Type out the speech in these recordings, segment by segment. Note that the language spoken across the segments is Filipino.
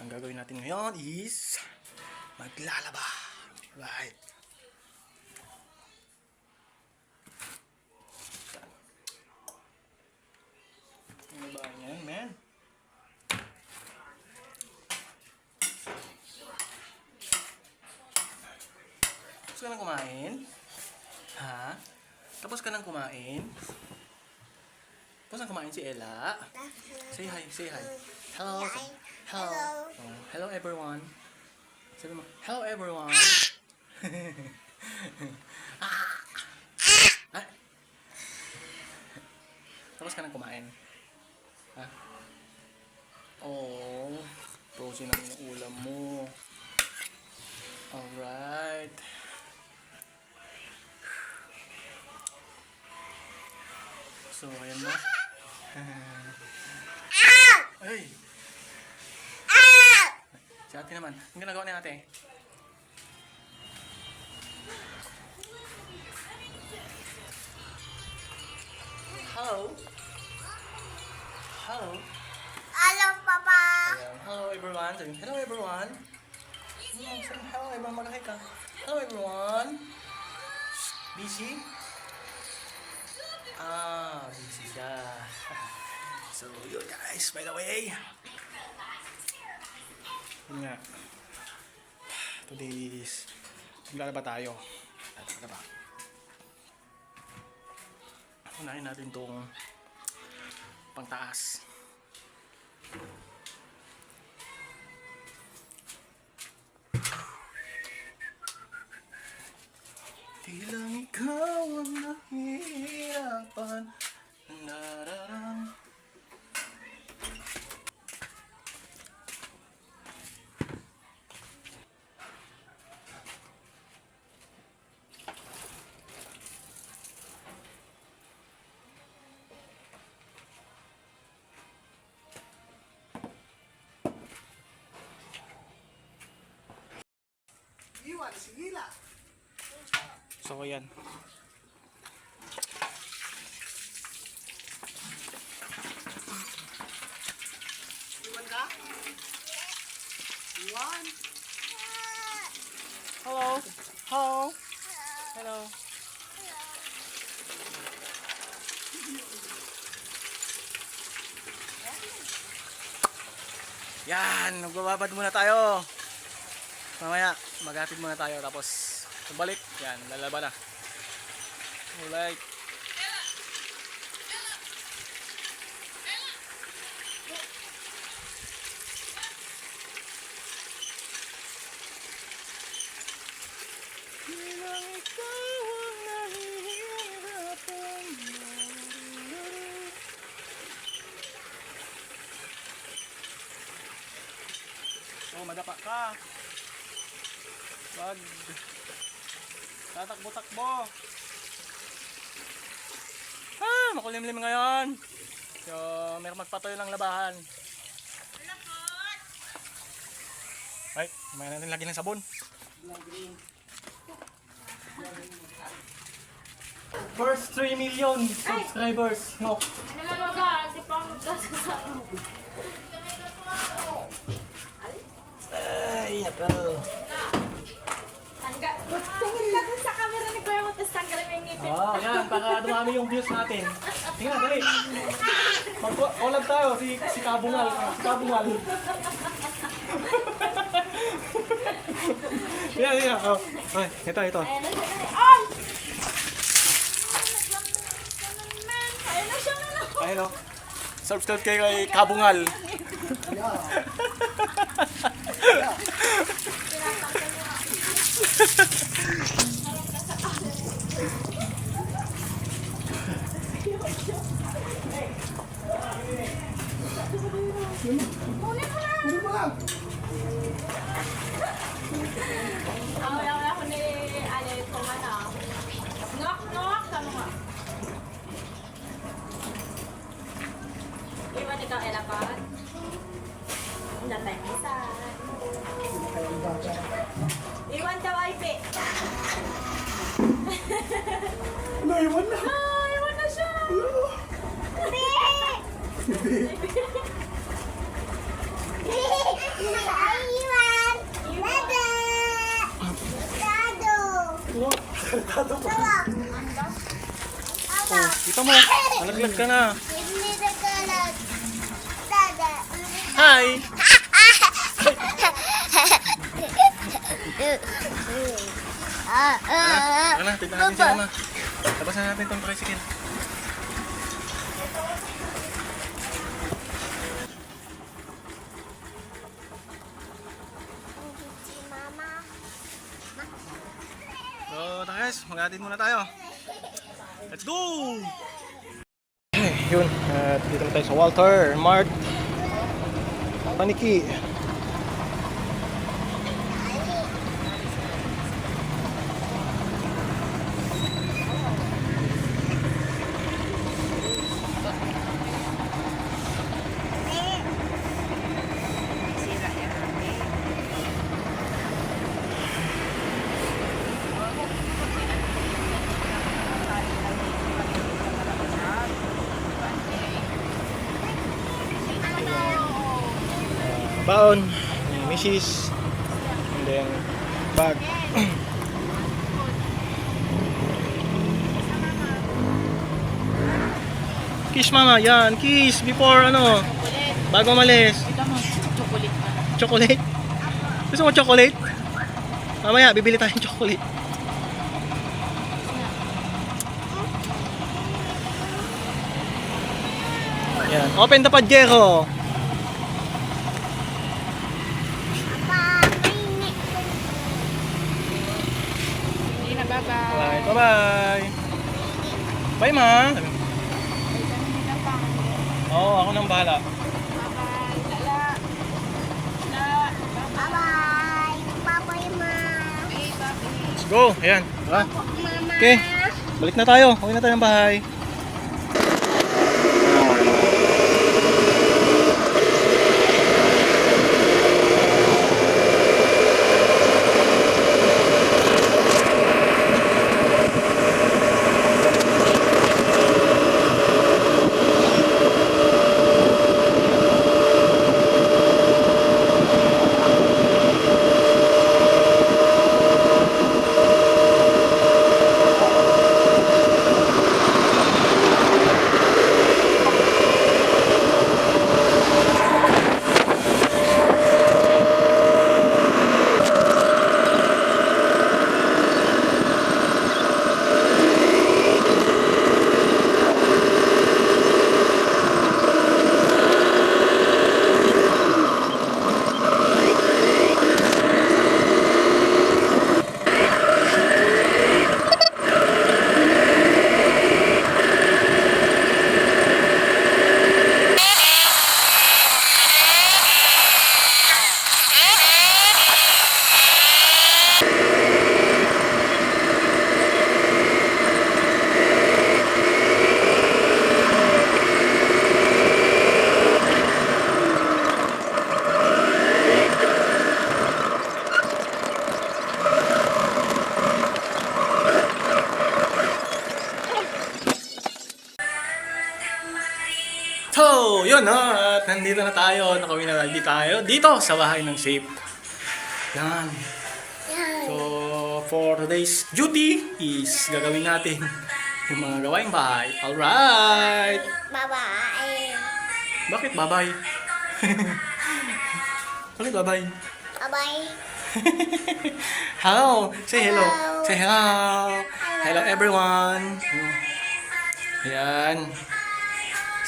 Ang gagawin natin ngayon is maglalaba. Right. Ano ba yan, man? Tapos ka nang kumain? Ha? Tapos ka nang kumain? Tapos nang kumain si Ella? Say hi, say hi. Hello. Hello. Oh, hello everyone. Sabi mo, hello everyone. Ah. Tapos ka nang kumain? Ha? Oh, frozen na yung ulam mo. Alright. So, ayan na. Ay! Si ate naman. Ang ginagawa ni ate? Hello? Hello? Hello, Papa. Ayan. Hello everyone. Sabi, hello everyone. Sabi, hello everyone. Mag-hi ka. Hello everyone. Busy? Busy siya. So, yun guys. By the way. Yun nga. Today is maglalaba tayo. Maglalaba. Unahin natin itong pangtaas. Tilang ikaw ang nahihirapan. Nararang. So, ayan. Iwan ka? Iwan. Hello. Hello. Hello. Yan, magbababad muna tayo. Mamaya, maghatid muna tayo tapos balik. Yan, lalaba na. Alright. Bilang ikaw ang nahihirapan. Oh, madapa ka. Wag. Tatakbo-takbo. Makulimlim ngayon. So, meron magpatuloy ng labahan. Right, may natin lagi ng sabon. First 3 million subscribers. No. Ano naman ka? Di pa ako magkasasama. Ay, ako. Tingin ka dun sa camera ni Kuya mo, tapos tanggalin mo yung ngipin. Yan, para dumami yung views natin. Tingnan, dali. Mag-collab tayo, si Kabungal. Si Kabungal. Yan. Oh. Ay, ito. Ayan na siya. Ay! Ayan na siya. Ayun o. Subscribe kayo kay Kabungal. Wala ko ni Ale kung ano. Knock, tama nga. Iwan ikaw, Elapan. Natay mo isa. Iwan daw, Ipe. Iwan na. Iwan na siya. Hindi. Oh, kita mo. Nalaglag ka na. Hi! Tara na, tignan natin si Mama. Tapasan natin itong tricycle. So, guys, mag-atin muna tayo. Let's go! Yun, at dito na tayo sa Walter Mart Paniki. Baon, misis, and then bag. Kiss Mama, yan, kiss before ano, bago malis. Ito mo, chocolate pa. Chocolate? Gusto mo chocolate? Mamaya, bibili tayong chocolate. Yan, open the Pajero. Hindi na, bye-bye. Alright, bye-bye. Bye, Ma. Hindi na pa. Oo, ako nang bahala. Bye-bye. Lala. La. Bye-bye. Bye-bye, ma. Bye-bye. Let's go. Ayan. Tara. Mama. Okay. Balik na tayo. Uwi na tayo ng bahay. So, yun na. At nandito na tayo. Nakawin na tayo dito sa bahay ng Safe. Yan. So, for today's duty is gagawin natin yung mga gawaing bahay. Alright. Bye-bye. Bakit bye-bye? Bakit bye-bye? Bye-bye. Hello. Say hello. Hello. Say hello. Hello everyone. Ayan.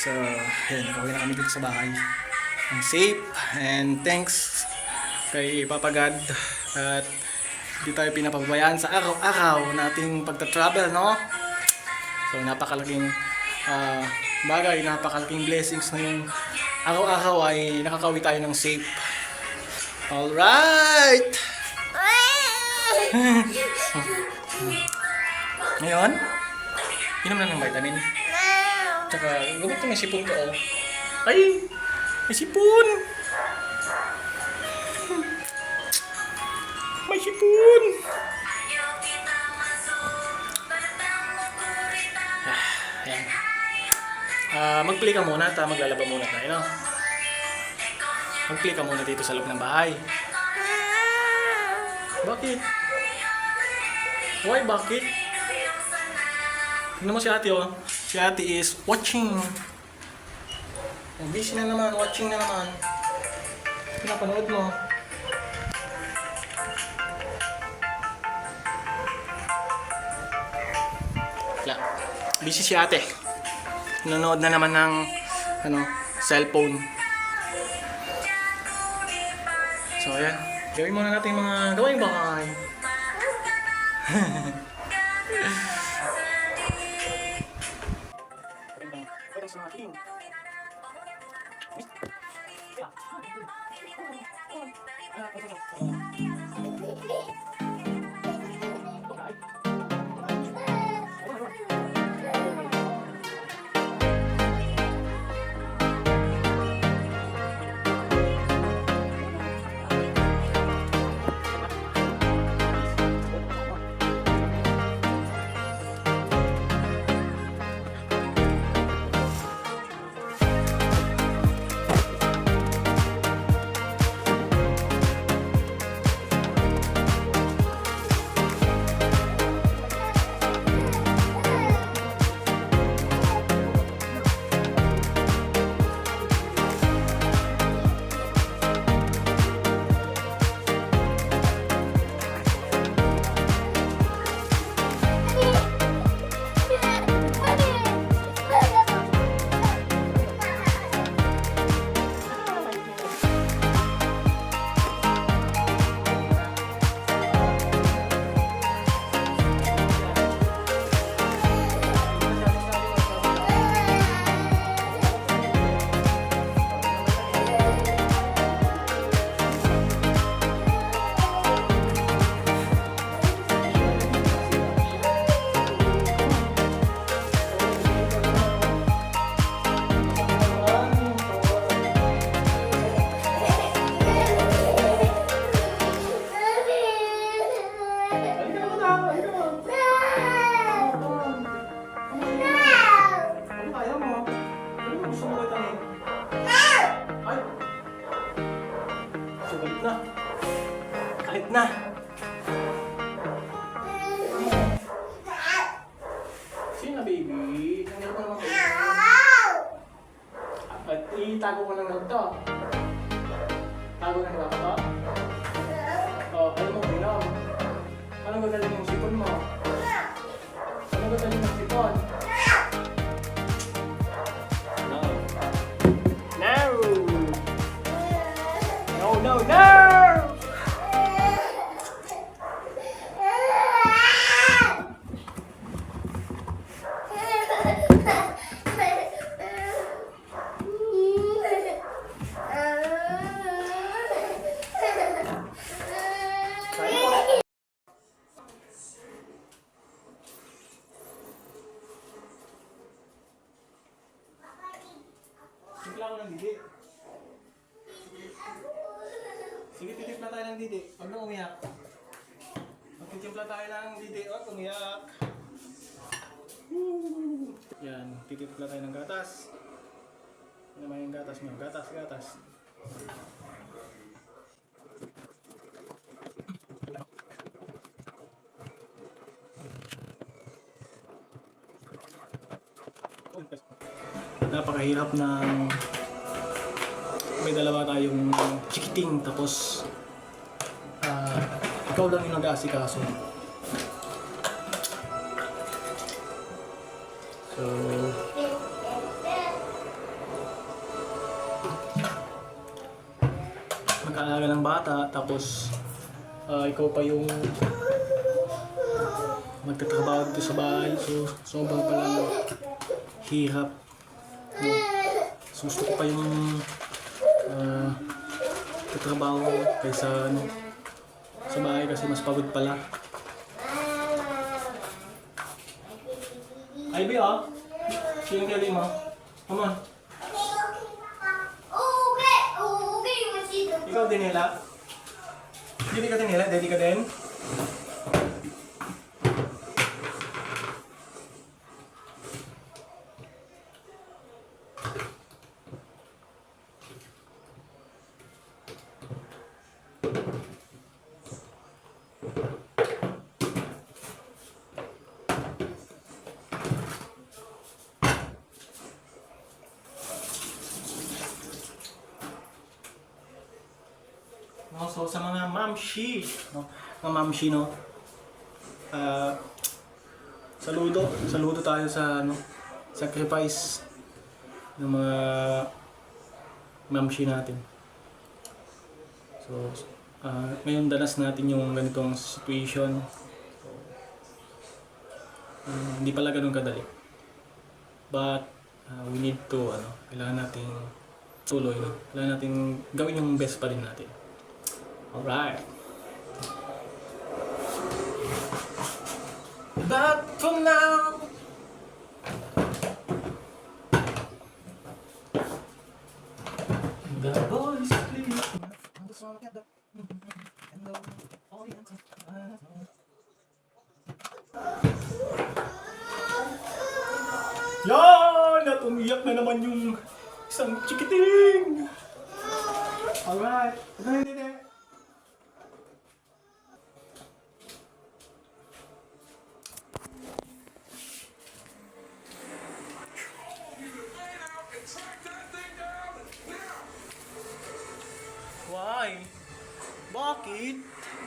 So, ayan. Nakawin na kami dito sa bahay. Ang Safe. And thanks kay Papa God. At di tayo pinapabayaan sa araw-araw nating pagta-travel, no? So, napakalaking bagay, napakalaking blessings na yung araw-araw ay nakakauwi tayo ng safe. Alright! Ngayon, inom na ng vitamin. Tsaka, gumit ko may sipon ko, oh. Ay! May sipon! May sipon! Ayan. Mag-play ka muna at maglalaba muna tayo, no? Mag-play ka muna dito sa loob ng bahay. Bakit? Why bakit? Tingnan mo si ate oh. Si ate is watching. Oh, busy na naman, watching na naman. Pinapanood mo. Wala. Busy si ate. Nanonood na naman ng cellphone. So ayan. Gawin muna natin yung mga gawaing bahay. Kahit na. Sino na, baby? Nangyari ko naman at itago ko lang lang to. Tago na ba to? O, alam mo, binom. Anong gagaling yung sipon mo? Anong gagaling yung sipon? No. No! No, no, no! Timpla ko ng didi. Sige, titimpla tayo ng didi. Huwag na umiyak. Magtitimpla tayo ng didi. Huwag umiyak. Woo! Yan, titimpla tayo ng gatas. Ano naman yung gatas nyo? Gatas, gatas. Napakahirap ng may dalawa tayong chikiting tapos ikaw lang yung nag-aasikaso. So mag-aalaga ng bata tapos ikaw pa yung magtatrabaho dito sa bahay, so sobrang palang hirap. No. So, gusto ko pa yung tatrabaho kaysa sa bahay kasi mas pagod pala. Ivy, oh. Sino yung galing mo? Come on. Ikaw din nila? Hindi ka din nila? Daddy ka din? No, so sa mga mamshi, no, mga mamshi, no, ah, saludo tayo sa ano, sacrifice ng mga mamshi natin. So, ngayon danas natin yung ganitong situation. So, hindi pala ganun kadali. But, we need to, kailangan nating tuloy, no? Kailangan nating gawin yung best pa rin natin. Alright. But for now, the boys sleep. I'm just wanna get the hello, all the answers. Yan! At umiyak na naman yung isang chikiting! Alright. Hindi. Why? Bakit?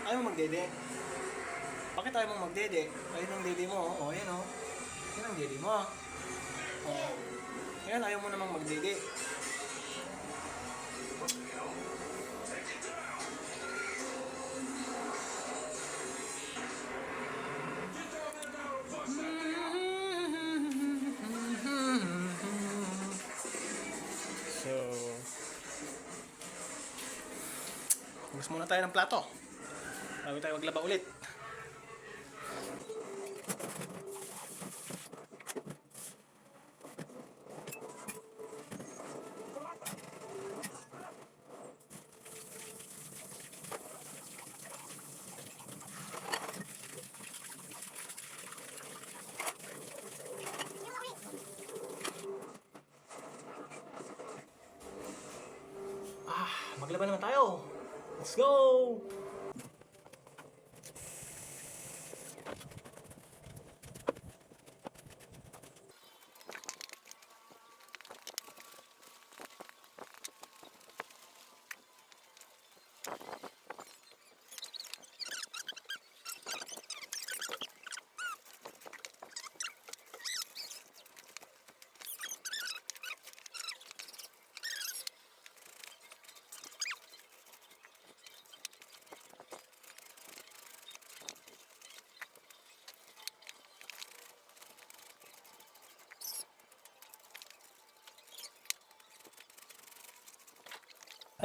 Ayaw mo magdede? Bakit ayaw mo magdede? Ayun ang dede mo. O, ayan o. Yan ang dede mo. O. Ayan, ayaw mo namang magdede. So, hugas muna tayo ng plato bago tayo maglaba ulit. Maglaba naman tayo. Let's go!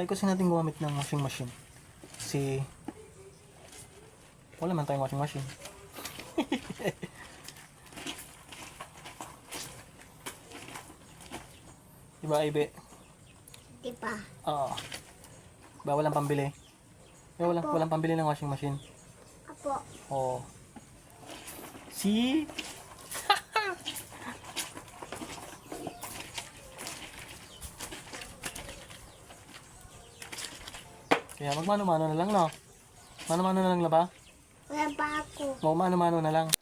Ay kasi natin gumamit ng washing machine. Kasi wala man tayong washing machine. Diba, Ibe? Diba? Oo. Diba walang pambili? Diba walang pambili ng washing machine? Apo. Oo. See? Kaya magmano-mano na lang, no? Mano-mano na lang laba? Wala pa ako. O, mano-mano na lang.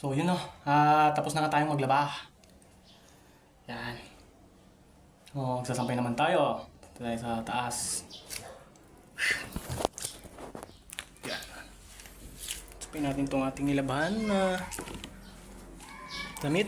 So, yun no. Tapos na nga tayong maglaba. Yan. O, magsasampay naman tayo. Punta tayo sa taas. Yan. Sampay natin itong ating nilabahan na damit.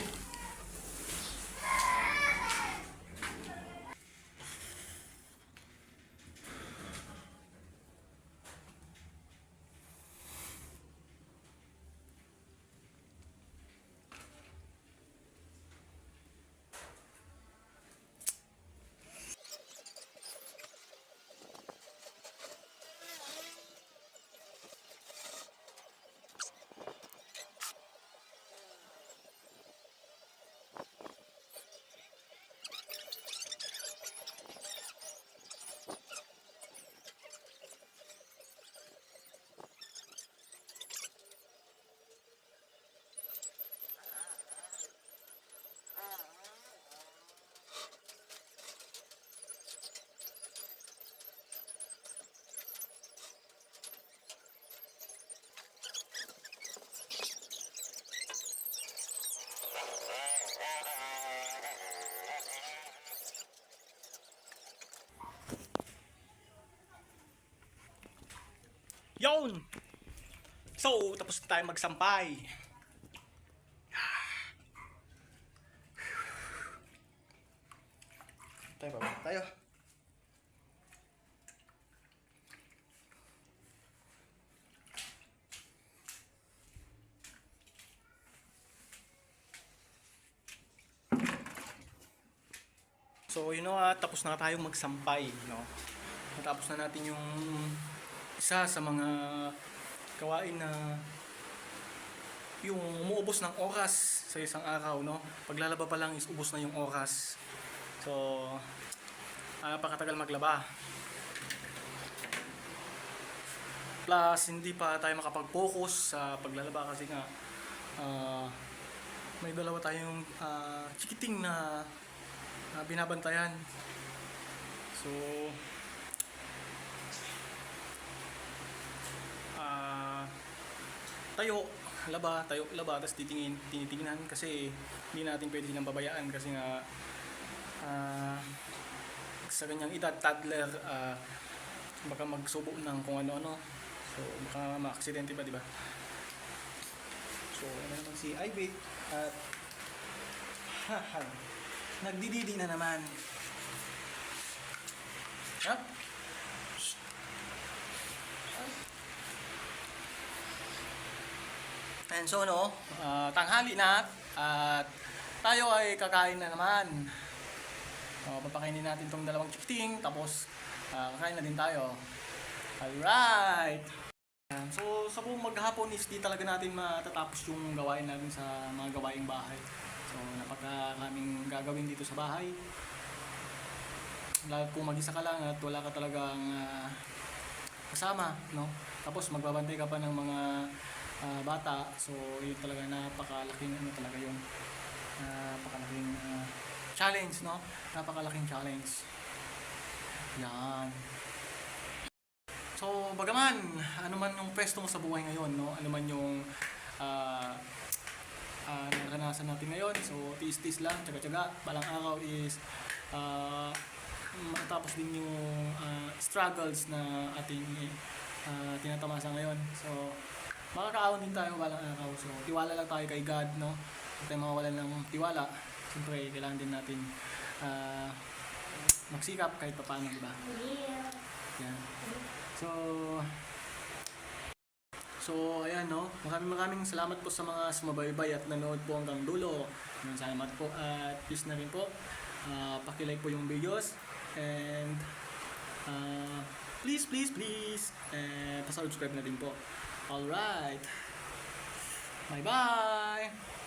Yon! So, tapos na tayo magsampay. Tayo ba? Tayo. So, tapos na tayong magsampay, no? Natapos na natin yung isa sa mga gawain na yung umuubos ng oras sa isang araw, no? Paglalaba pa lang is ubos na yung oras. So, napakatagal maglaba. Plus, hindi pa tayo makapag-focus sa paglalaba kasi nga may dalawa tayong chikiting na binabantayan. So, tayo, laba, tapos tinitingnan kasi hindi natin pwede silang babayaan kasi nga sa ganyang edad, toddler, baka magsubo ng kung ano-ano. So, baka ma-aksidente pa, di ba? So, ano naman si Ivy at nagdididi na naman. Ha? And so, tanghali na at tayo ay kakain na naman. Papakainin natin tong dalawang chikiting tapos kakain na din tayo. Alright! So, sa buong maghapon is di talaga natin matatapos yung gawain natin sa mga gawaing bahay. So, napakaraming gagawin dito sa bahay. Lalo kung mag-isa ka lang at wala ka talagang kasama, no? Tapos magbabantay ka pa ng mga bata. So, yun talaga napakalaking talaga yung napakalaking challenge, no? Napakalaking challenge. Yan. So, bagaman, ano man yung pwesto mo sa buhay ngayon, no? Ano man yung naranasan natin ngayon. So, tiis-tiis lang, tsaga-tsaga. Balang araw is matapos din yung struggles na ating tinatamasa ngayon. So, makakaahon din tayo balang araw. So, tiwala lang tayo kay God, no? Huwag tayo mawawalan ng tiwala. Siyempre, kailangan din natin magsikap kahit pa paano, diba? Yan. So, ayan, no? Maraming salamat po sa mga sumabaybay at nanood po hanggang dulo. Salamat po at please na rin po. Pakilike po yung videos. And please pasubscribe na din po. Alright. Bye-bye!